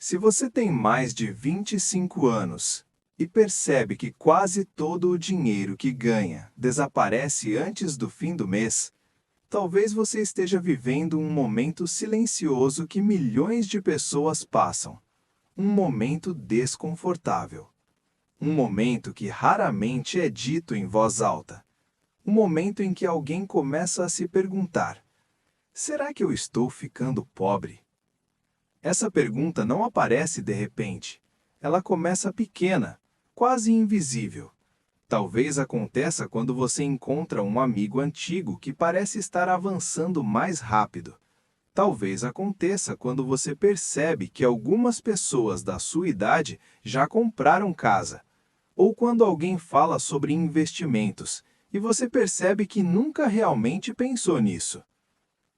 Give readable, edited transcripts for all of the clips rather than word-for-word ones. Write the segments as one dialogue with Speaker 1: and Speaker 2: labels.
Speaker 1: Se você tem mais de 25 anos e percebe que quase todo o dinheiro que ganha desaparece antes do fim do mês, talvez você esteja vivendo um momento silencioso que milhões de pessoas passam. Um momento desconfortável. Um momento que raramente é dito em voz alta. Um momento em que alguém começa a se perguntar: será que eu estou ficando pobre? Essa pergunta não aparece de repente. Ela começa pequena, quase invisível. Talvez aconteça quando você encontra um amigo antigo que parece estar avançando mais rápido. Talvez aconteça quando você percebe que algumas pessoas da sua idade já compraram casa. Ou quando alguém fala sobre investimentos e você percebe que nunca realmente pensou nisso.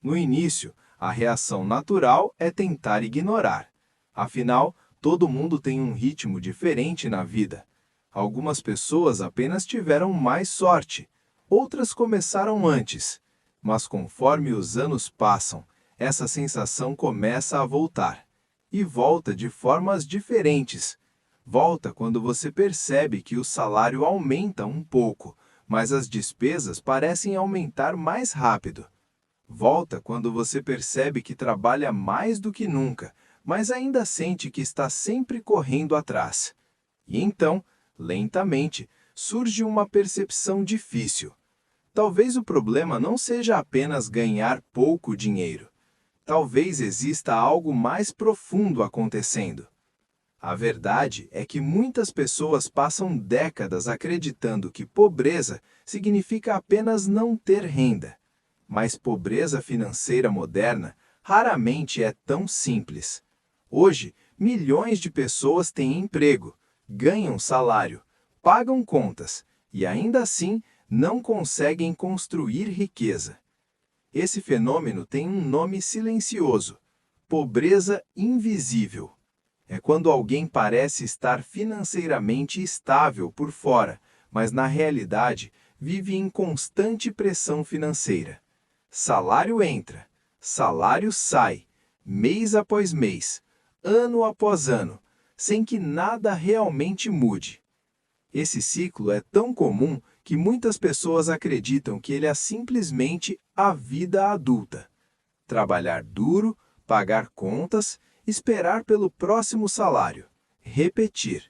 Speaker 1: No início, a reação natural é tentar ignorar. Afinal, todo mundo tem um ritmo diferente na vida. Algumas pessoas apenas tiveram mais sorte, outras começaram antes. Mas conforme os anos passam, essa sensação começa a voltar. E volta de formas diferentes. Volta quando você percebe que o salário aumenta um pouco, mas as despesas parecem aumentar mais rápido. Volta quando você percebe que trabalha mais do que nunca, mas ainda sente que está sempre correndo atrás. E então, lentamente, surge uma percepção difícil. Talvez o problema não seja apenas ganhar pouco dinheiro. Talvez exista algo mais profundo acontecendo. A verdade é que muitas pessoas passam décadas acreditando que pobreza significa apenas não ter renda. Mas pobreza financeira moderna raramente é tão simples. Hoje, milhões de pessoas têm emprego, ganham salário, pagam contas e ainda assim não conseguem construir riqueza. Esse fenômeno tem um nome silencioso: pobreza invisível. É quando alguém parece estar financeiramente estável por fora, mas na realidade vive em constante pressão financeira. Salário entra, salário sai, mês após mês, ano após ano, sem que nada realmente mude. Esse ciclo é tão comum que muitas pessoas acreditam que ele é simplesmente a vida adulta. Trabalhar duro, pagar contas, esperar pelo próximo salário, repetir.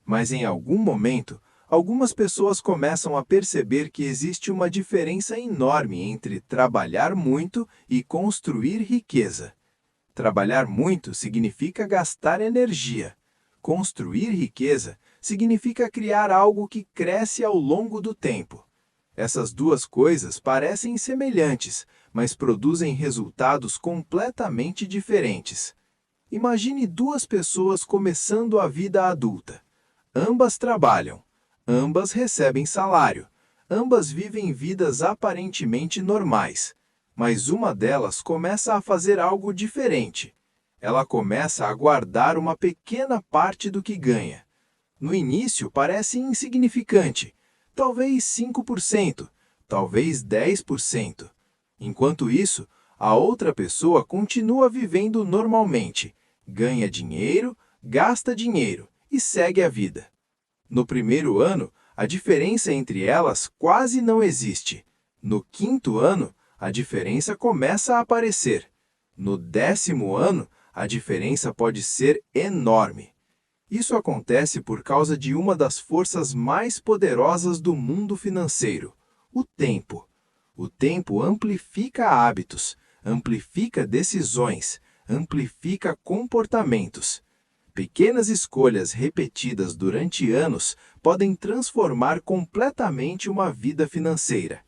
Speaker 1: Mas em algum momento, algumas pessoas começam a perceber que existe uma diferença enorme entre trabalhar muito e construir riqueza. Trabalhar muito significa gastar energia. Construir riqueza significa criar algo que cresce ao longo do tempo. Essas duas coisas parecem semelhantes, mas produzem resultados completamente diferentes. Imagine duas pessoas começando a vida adulta. Ambas trabalham. Ambas recebem salário. Ambas vivem vidas aparentemente normais. Mas uma delas começa a fazer algo diferente. Ela começa a guardar uma pequena parte do que ganha. No início parece insignificante, talvez 5%, talvez 10%. Enquanto isso, a outra pessoa continua vivendo normalmente, ganha dinheiro, gasta dinheiro e segue a vida. No primeiro ano, a diferença entre elas quase não existe. No quinto ano, a diferença começa a aparecer. No 10º ano, a diferença pode ser enorme. Isso acontece por causa de uma das forças mais poderosas do mundo financeiro: o tempo. O tempo amplifica hábitos, amplifica decisões, amplifica comportamentos. Pequenas escolhas repetidas durante anos podem transformar completamente uma vida financeira.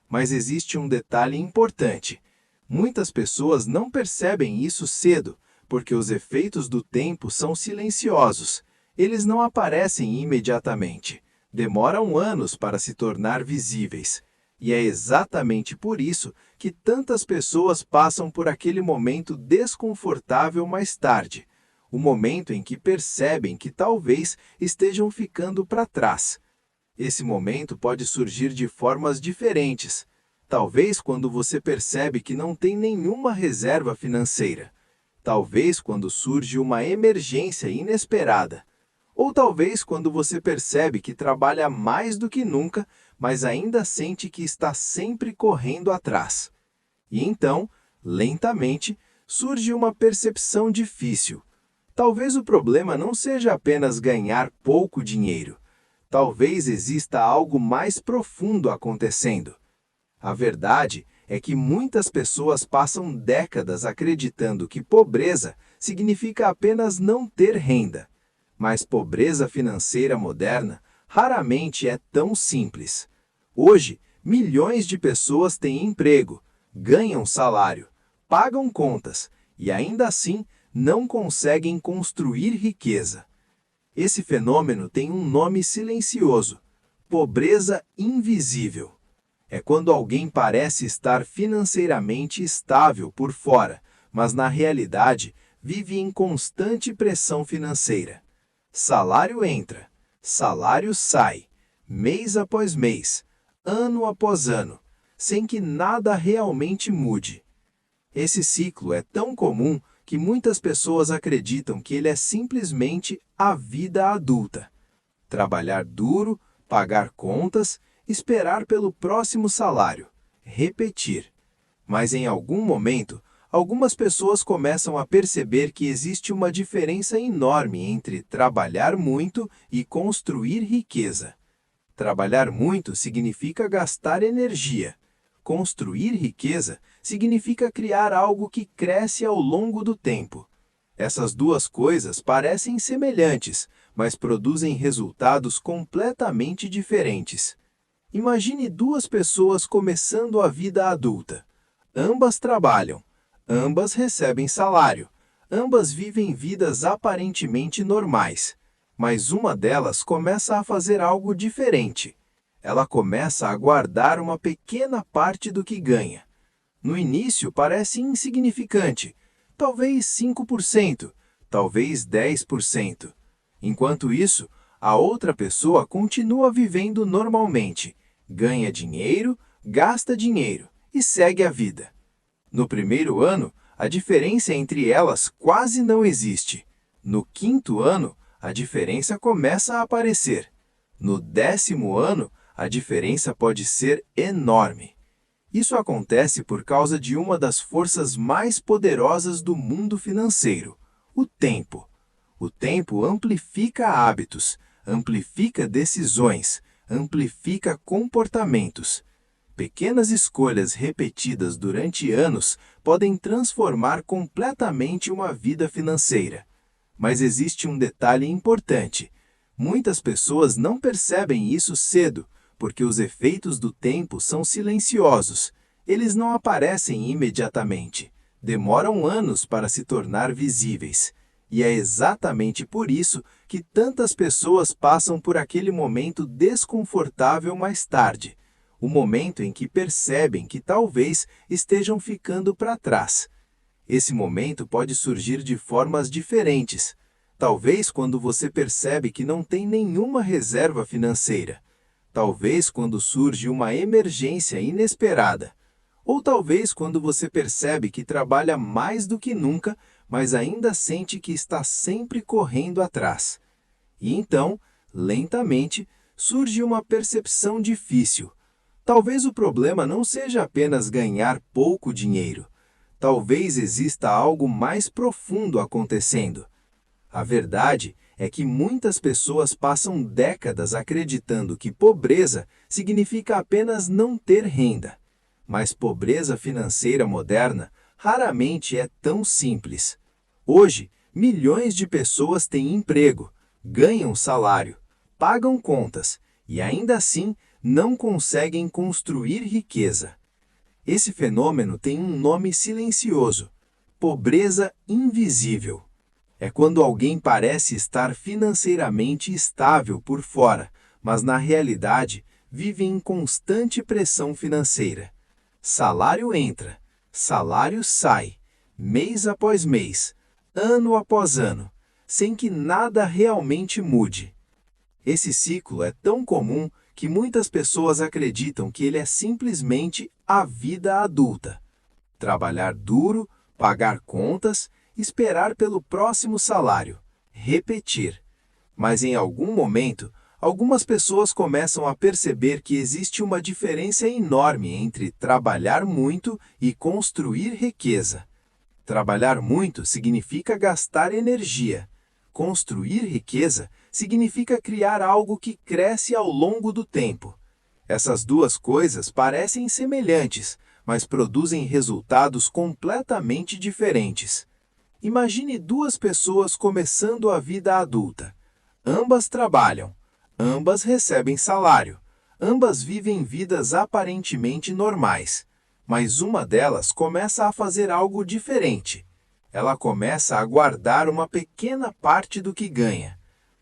Speaker 1: Mas existe um detalhe importante: muitas pessoas não percebem isso cedo, porque os efeitos do tempo são silenciosos. Eles não aparecem imediatamente. Demoram anos para se tornar visíveis. E é exatamente por isso que tantas pessoas passam por aquele momento desconfortável mais tarde. O momento em que percebem que talvez estejam ficando para trás. Esse momento pode surgir de formas diferentes. Talvez quando você percebe que não tem nenhuma reserva financeira. talvez quando surge uma emergência inesperada, ou talvez quando você percebe que trabalha mais do que nunca, mas ainda sente que está sempre correndo atrás. E então, lentamente, surge uma percepção difícil. Talvez o problema não seja apenas ganhar pouco dinheiro. Talvez exista algo mais profundo acontecendo. A verdade é que muitas pessoas passam décadas acreditando que pobreza significa apenas não ter renda. Mas pobreza financeira moderna raramente é tão simples. Hoje, milhões de pessoas têm emprego, ganham salário, pagam contas e ainda assim não conseguem construir riqueza. Esse fenômeno tem um nome silencioso: pobreza invisível. É quando alguém parece estar financeiramente estável por fora, mas na realidade vive em constante pressão financeira. Salário entra, salário sai, mês após mês, ano após ano, sem que nada realmente mude. Esse ciclo é tão comum que muitas pessoas acreditam que ele é simplesmente a vida adulta. Trabalhar duro, pagar contas, esperar pelo próximo salário, repetir. Mas em algum momento, algumas pessoas começam a perceber que existe uma diferença enorme entre trabalhar muito e construir riqueza. Trabalhar muito significa gastar energia. Construir riqueza significa criar algo que cresce ao longo do tempo. Essas duas coisas parecem semelhantes, mas produzem resultados completamente diferentes. Imagine duas pessoas começando a vida adulta. Ambas trabalham, ambas recebem salário, ambas vivem vidas aparentemente normais. Mas uma delas começa a fazer algo diferente. Ela começa a guardar uma pequena parte do que ganha. No início parece insignificante, talvez 5%, talvez 10%. Enquanto isso, a outra pessoa continua vivendo normalmente, ganha dinheiro, gasta dinheiro e segue a vida. No primeiro ano, a diferença entre elas quase não existe. No quinto ano, a diferença começa a aparecer. No 10º ano, a diferença pode ser enorme. Isso acontece por causa de uma das forças mais poderosas do mundo financeiro: o tempo. O tempo amplifica hábitos, amplifica decisões, amplifica comportamentos. Pequenas escolhas repetidas durante anos podem transformar completamente uma vida financeira. Mas existe um detalhe importante: muitas pessoas não percebem isso cedo, porque os efeitos do tempo são silenciosos. Eles não aparecem imediatamente. Demoram anos para se tornar visíveis. E é exatamente por isso que tantas pessoas passam por aquele momento desconfortável mais tarde. O momento em que percebem que talvez estejam ficando para trás. Esse momento pode surgir de formas diferentes. Talvez quando você percebe que não tem nenhuma reserva financeira. Talvez quando surge uma emergência inesperada. Ou talvez quando você percebe que trabalha mais do que nunca, mas ainda sente que está sempre correndo atrás. E então, lentamente, surge uma percepção difícil. Talvez o problema não seja apenas ganhar pouco dinheiro. Talvez exista algo mais profundo acontecendo. A verdade é que muitas pessoas passam décadas acreditando que pobreza significa apenas não ter renda. Mas pobreza financeira moderna raramente é tão simples. Hoje, milhões de pessoas têm emprego, ganham salário, pagam contas e ainda assim não conseguem construir riqueza. Esse fenômeno tem um nome silencioso: pobreza invisível. É quando alguém parece estar financeiramente estável por fora, mas na realidade vive em constante pressão financeira. Salário entra, salário sai, mês após mês, ano após ano, sem que nada realmente mude. Esse ciclo é tão comum que muitas pessoas acreditam que ele é simplesmente a vida adulta. Trabalhar duro, pagar contas, esperar pelo próximo salário, repetir. Mas em algum momento, algumas pessoas começam a perceber que existe uma diferença enorme entre trabalhar muito e construir riqueza. Trabalhar muito significa gastar energia. Construir riqueza significa criar algo que cresce ao longo do tempo. Essas duas coisas parecem semelhantes, mas produzem resultados completamente diferentes. Imagine duas pessoas começando a vida adulta. Ambas trabalham, ambas recebem salário, ambas vivem vidas aparentemente normais. Mas uma delas começa a fazer algo diferente. Ela começa a guardar uma pequena parte do que ganha.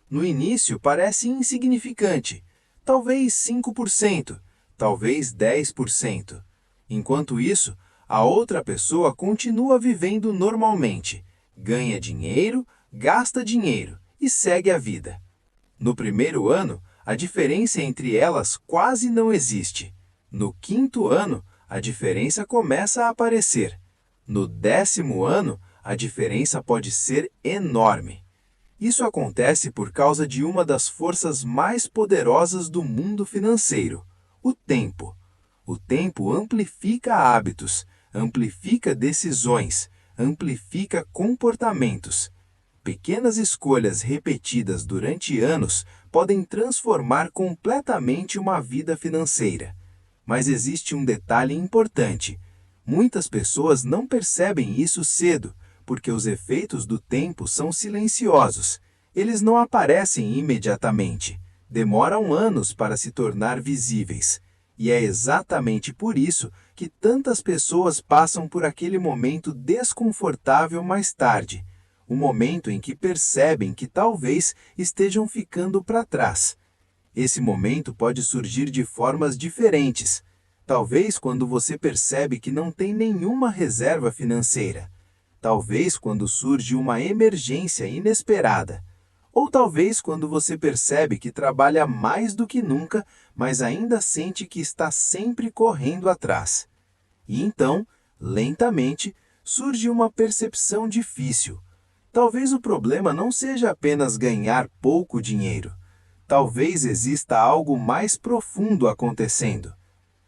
Speaker 1: No início parece insignificante, talvez 5%, talvez 10%. Enquanto isso, a outra pessoa continua vivendo normalmente, ganha dinheiro, gasta dinheiro e segue a vida. No primeiro ano, a diferença entre elas quase não existe. No quinto ano, a diferença começa a aparecer. No 10º ano, a diferença pode ser enorme. Isso acontece por causa de uma das forças mais poderosas do mundo financeiro, o tempo. O tempo amplifica hábitos, amplifica decisões, amplifica comportamentos. Pequenas escolhas repetidas durante anos podem transformar completamente uma vida financeira. Mas existe um detalhe importante. Muitas pessoas não percebem isso cedo, porque os efeitos do tempo são silenciosos. Eles não aparecem imediatamente. Demoram anos para se tornar visíveis. E é exatamente por isso que tantas pessoas passam por aquele momento desconfortável mais tarde. O momento em que percebem que talvez estejam ficando para trás. Esse momento pode surgir de formas diferentes. Talvez quando você percebe que não tem nenhuma reserva financeira. Talvez quando surge uma emergência inesperada. Ou talvez quando você percebe que trabalha mais do que nunca, mas ainda sente que está sempre correndo atrás. E então, lentamente, surge uma percepção difícil. Talvez o problema não seja apenas ganhar pouco dinheiro. Talvez exista algo mais profundo acontecendo.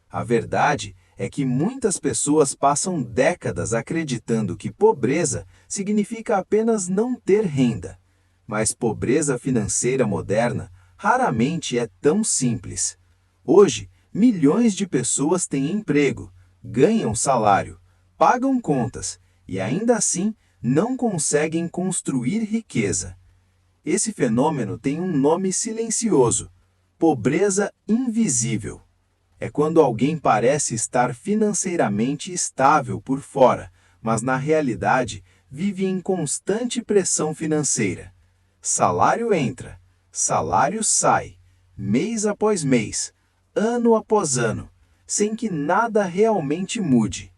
Speaker 1: A verdade é que muitas pessoas passam décadas acreditando que pobreza significa apenas não ter renda. Mas pobreza financeira moderna raramente é tão simples. Hoje, milhões de pessoas têm emprego, ganham salário, pagam contas e ainda assim não conseguem construir riqueza. Esse fenômeno tem um nome silencioso: pobreza invisível. É quando alguém parece estar financeiramente estável por fora, mas na realidade vive em constante pressão financeira. Salário entra, salário sai, mês após mês, ano após ano, sem que nada realmente mude.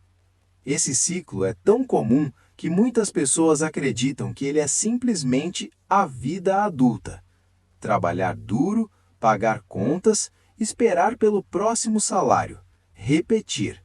Speaker 1: Esse ciclo é tão comum que muitas pessoas acreditam que ele é simplesmente a vida adulta. Trabalhar duro, pagar contas, esperar pelo próximo salário, repetir.